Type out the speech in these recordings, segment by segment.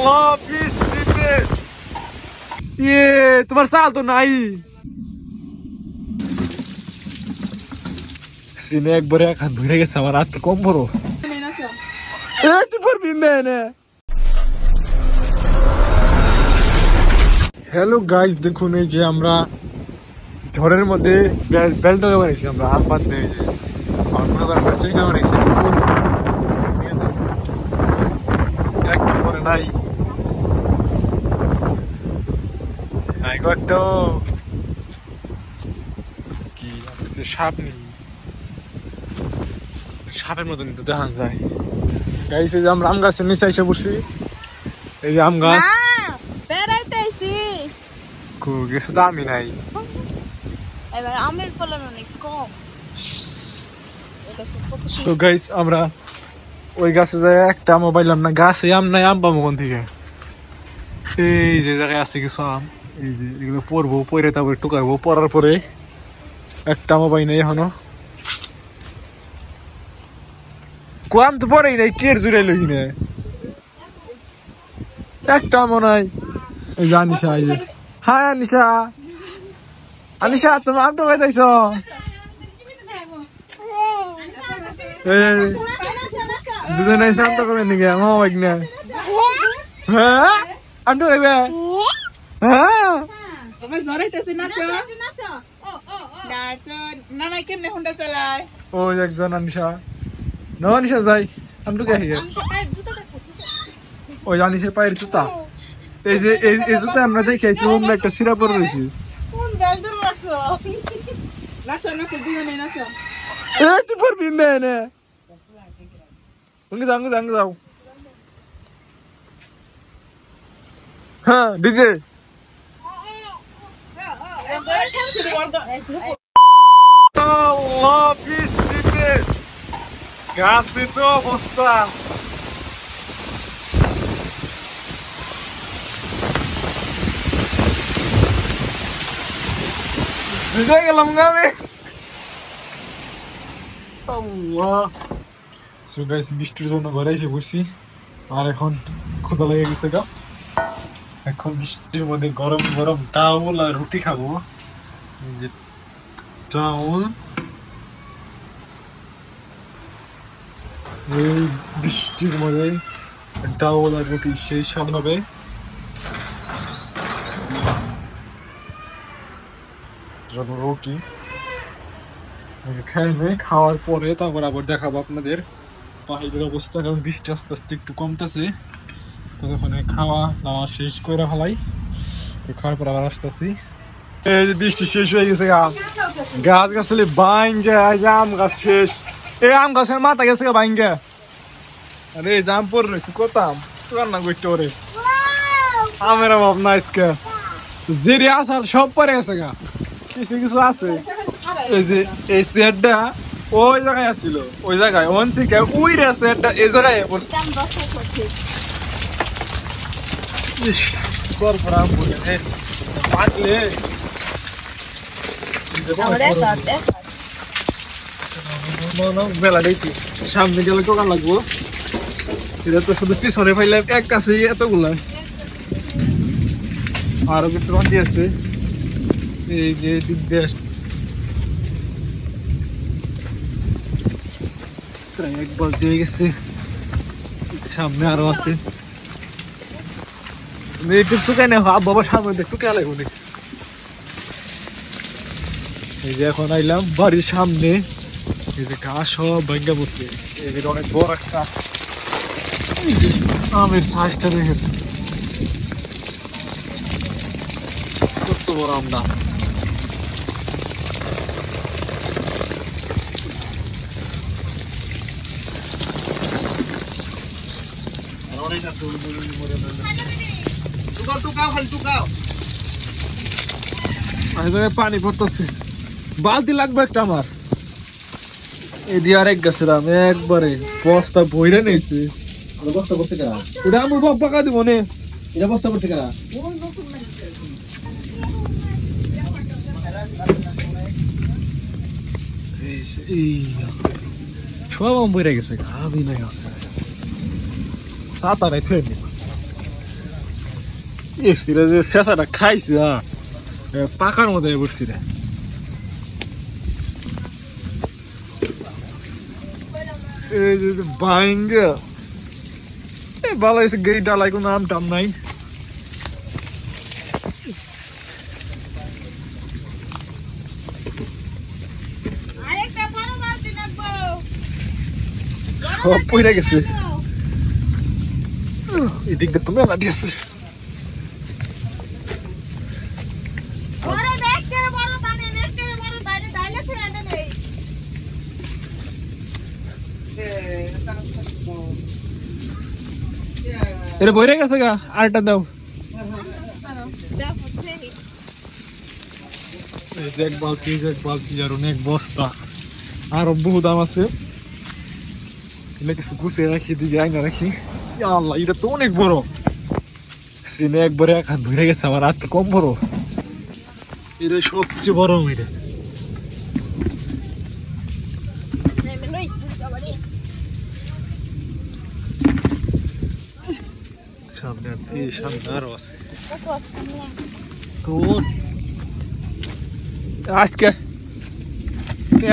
Allah please please তোমার চাল তো নাই সিনে একবারে হাত ধরে গেছে আমার হাত কম বড় তুই পারবি না। হ্যালো গাইস, দেখুন এই যে আমরা ঝড়ের মধ্যে বেল্ট বানাইছি, আমরা হাত বাদ দিয়ে বানাইছি একটা পরে নাই কি সাপ নেই, সাপের মতন তো দেখা যায়। গাইস এই যে আমরা আম গাছের নিচে এসে পড়ছি, এই যে আম গাছ বেড়াইতেছি গেছে দামি নাই, এবার আমের ফলন অনেক কম। তো গাইস আমরা ওই গাছে যাই একটা আমও পাইলাম না, গাছে আম নাই, আম পাবো কোন থেকে? এই যে জায়গায় আছে কিছু আম, এই যে এগুলো পরবো, পরে তারপরে টুকাবো, পরার পরে একটা আমও পাই নাই এখনো। কোয়াম তো পরেই নাই, কের জুড়ে লই না, একটা আমও নাই। এই যে আনিশা, এই যে হাই আনিশা, আনিশা তুমি আম তো খাইতেছ? দুজনে আম তো খাবেন নাকি? আমার বাইক না, হ্যাঁ আম তো খাইবে, হ্যাঁ ওই একজন আনিশা ন আনিশা যাই আম তো খাই, ওই আনিশার পায়ের জুতা, এই যে এই জুতা আমরা দেখেছি আমরা একটা সিরা পরে রয়েছি। তুই পারবি না, যাও হ্যাঁ ডিজে গাছ তো অবস্থা। ভিজে গেলাম গাবে, বৃষ্টির জন্য ঘরে এসে বসছি, আর এখন ক্ষুধা লেগে গেছে গা, এখন বৃষ্টির মধ্যে গরম গরম ডাউল আর রুটি খাবো। যে ডাউল, এই বৃষ্টির মধ্যে ডাউল আর রুটি সেই স্বাদ হবে। রুটি খাওয়ার পরে তারপর আবার দেখাবো আপনাদের পাহাড়ের অবস্থা, কারণ বৃষ্টি আস্তে আস্তে একটু কমতেছে, ততক্ষণে খাওয়া দাওয়া শেষ করে ফেলাই, তো খাওয়ার পর আবার আসতেছি। এই যে বৃষ্টি শেষ হয়ে গেছে, গাছ গাছালি বাইঙ্গে, আম গাছ শেষ, এই আম গাছের মাথা গেছে গা বাইঙ্গে, আরে জাম পরে রয়েছে কত আম রান্না করতে ওরে, আমের অভাব না আজকে, জেরি আসার সব পরে গেছে গা, কিছু কিছু আছে। এই যে এই সেটটা ওই জায়গায় আসছিল, ওই জায়গায় ওন থেকে ওই রে সেটটা এই জায়গায় পাকলে বেলা দেখি সামনে গেলে টোকা লাগবো, এটা তো শুধু পিছনে পাইলে এক কাছে এতগুলা, আরো কিছু বাকি আছে। এই যে দিক দিয়ে একবার দিয়ে গেছে, সামনে আরো আছে, একটু টুকাই না বাবা সামনে একটু কে লাগবো। এই যে এখন আইলাম বাড়ির সামনে, এই যে ঘাস সব ভাঙ্গা পড়ছে, এই যে অনেক বড় একটা আমের সাইজটা দেখেন কত বড় আম না। পানি পড়তেছে, বালতি লাগবে একটা আমার, এই দিয়ে আরেক গাছের আম একবারে বস্তা বইরে নিয়েছে, বস্তা করতে গেলা ওটা আমার বাপ পাকা দিব নে, এটা বস্তা করতে গেলা সব আম বইরে গেছে, খাবি না সাত আর এরা যে শেষাটা খাইছে পাকার মতো পড়ছি রে। এই যে ভাঙ্গা ভালো হয়েছে গেই ডালাই কোনো নাম টাম নাই। সব পইরা গেছে এদিক দিয়ে তুমি লাঠি আছে। এটা বইরে গেছে গা আরেকটা দাও। এক বালতি আর অনেক বস্তা আরো বহু দাম আছে। এগুলো কিছু গুছিয়ে রাখি দিকে আইনা রাখি। আল্লাহ এটা তো অনেক বড় সিনে একবারে এক হাত ধরে গেছে আমার হাত কম বড়। এটা সবচেয়ে বড় এটা। সামনে আরো আছে তো আজকে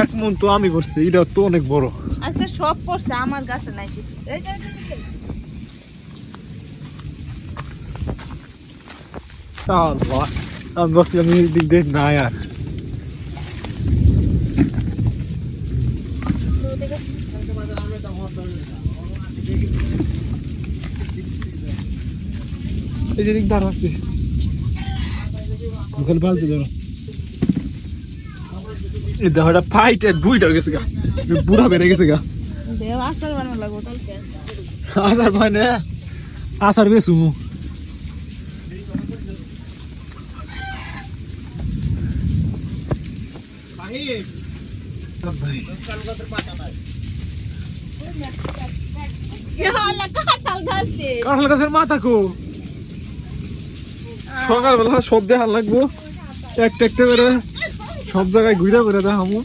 এক মন তো আমি করছি এটা তো অনেক বড়। আজকে সব পড়ছে আমার কাছে নাই কিছু। আল্লাহ আমি বসলাম দিক দিয়ে না আর এই যে দিক দাঁড় আছে মুখের বালতি ধরো। এই দেহটা ফাইটে দুইটা গেছে গা বুড়া বেড়ে গেছে গা। আচার বানানো লাগবো আচার মানে আচার বেশু কাঁঠাল গাছের মাথা কো সকালবেলা সব দেখার লাগবো একটা একটা করে সব জায়গায় ঘুরে ঘুরে দেখাবো।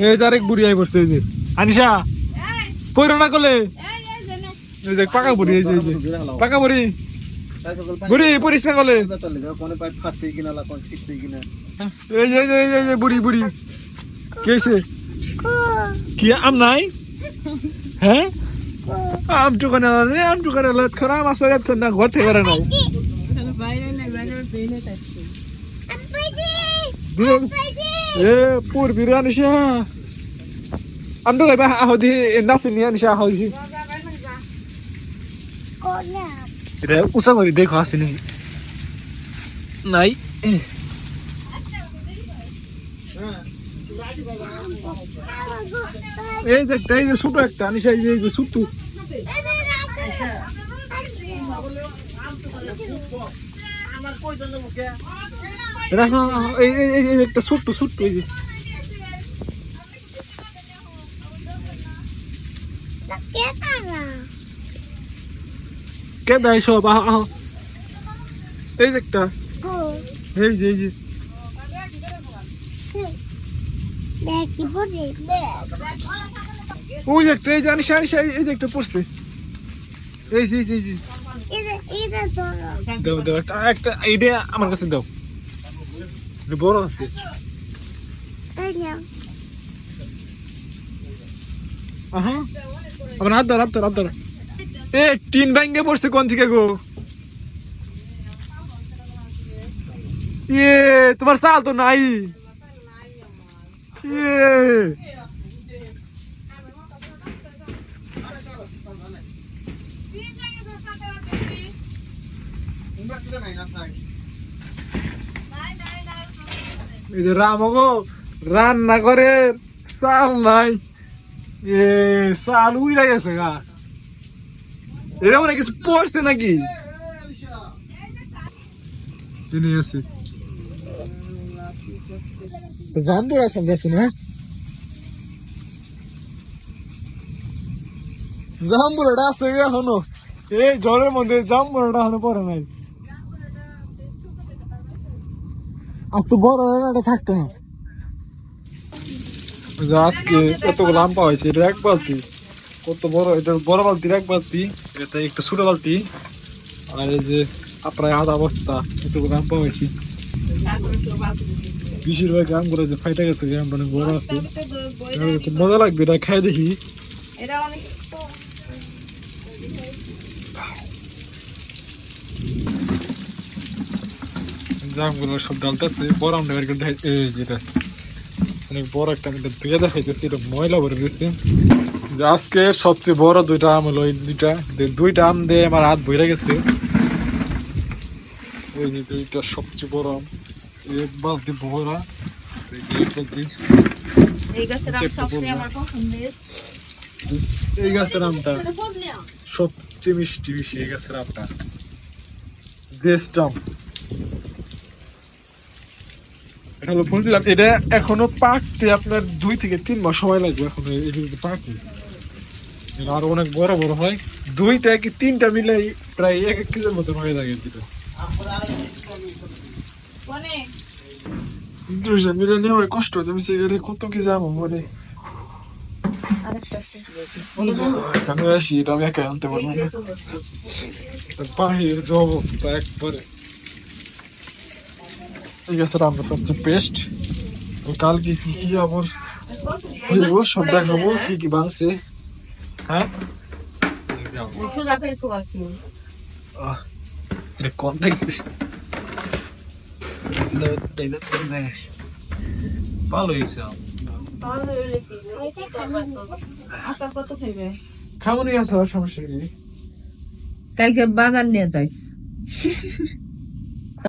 এই আরেক বুড়ি আই পড়ছে এই যে আনিশা পয়রা না করলে এই যে পাকা বুড়ি এই যে পাকা বুড়ি বুড়ি পরিস না করলে এই যে বুড়ি বুড়ি কে কি আম নাই হ্যাঁ আম টুকানে আম টুকানে খারাপ আসলে না ঘর থেকে বেড়ে নাই এ পুর বিরিয়ানি আম তো গাইবা আহদি নাসিনি আনিশা আহদি এটা উঁচা করে দেখো আসেনি নাই এই যে ছোট একটা আনিশা এই যে ছোট্ট এই একটা ছোট্ট ছোট্ট এই যে কে দেয় সব আহ এই যে একটা এই যে ওই যে একটা এই যে আনিশা এই যে একটা পড়ছে এই যে দাও দাও একটা এইটা আমার কাছে দাও বড় আছে আমার হাত ধর এ টিন ব্যাঙ্গে পড়ছে কোন থেকে গো ইয়ে তোমার চাল তো নাই ইয়ে এই যে রামগো রান্না করে চাল নাই এ চাল উইরা গেছে গা এরকম না কিছু পড়ছে নাকি আছে জাম্বুরা আছে গেছে না জাম্বুরাটা আছে এখনো এই ঝড়ের মধ্যে জাম্বুরাটা এখনো পড়ে নাই আর তো বড় রান্নাটা থাকতো না আজকে কতগুলো আম পাওয়া হয়েছে এটা এক বালতি কত বড় এটা বড় বালতির এক বালতি এটা একটা ছোট বালতি আর এই যে প্রায় আধা বস্তা এটুকু আম পাওয়াইছি বেশিরভাগ আম করে যে ফাইটা গেছে আম অনেক বড় আছে খুব মজা লাগবে এটা খাই দেখি এটা অনেক তো জামগুলো সব ডালতেছে বড় আমটা বের করে যেটা অনেক বড় একটা আমি ধুয়ে দেখাইতেছি এটা ময়লা ভরে গেছে আজকে সবচেয়ে বড় দুইটা আম হলো এই দুইটা আম দিয়ে আমার হাত ভরে গেছে এই যে দুইটা সবচেয়ে বড় আম এক বালতি ভরা এই গাছের আম সবচেয়ে আমার পছন্দের এই গাছের আমটা সবচেয়ে মিষ্টি বেশি এই গাছের আমটা বেস্ট আম এটা হলো বলছিলাম এটা এখনো পাকতে আপনার 2 থেকে 3 মাস সময় লাগবে এখনো এটা পাকে এটা আরো অনেক বড় বড় হয় 2টা কি 3টা মিলে প্রায় 1 কেজির মতো হয়ে যায় এটা অনেক দুইটা মিলে নেওয়ার কষ্ট তুমি সিগারেট কত কি যাবো মানে আরেকটা আছে এখানে আসি এটা আমি একা আনতে পারবো না বাহির যে অবস্থা একবারে এই গাছের আমরা সবচেয়ে পেস্ট কালকে কি কি আবার হইব সব দেখাবো কি কি বাংছে হ্যাঁ সুদা ফের খুব আছে এটা কোন দেখছি ভালো হয়েছে আচ্ছা কত খাইবে খামনি আছে সমস্যা কি কালকে বাগান নিয়ে যাইস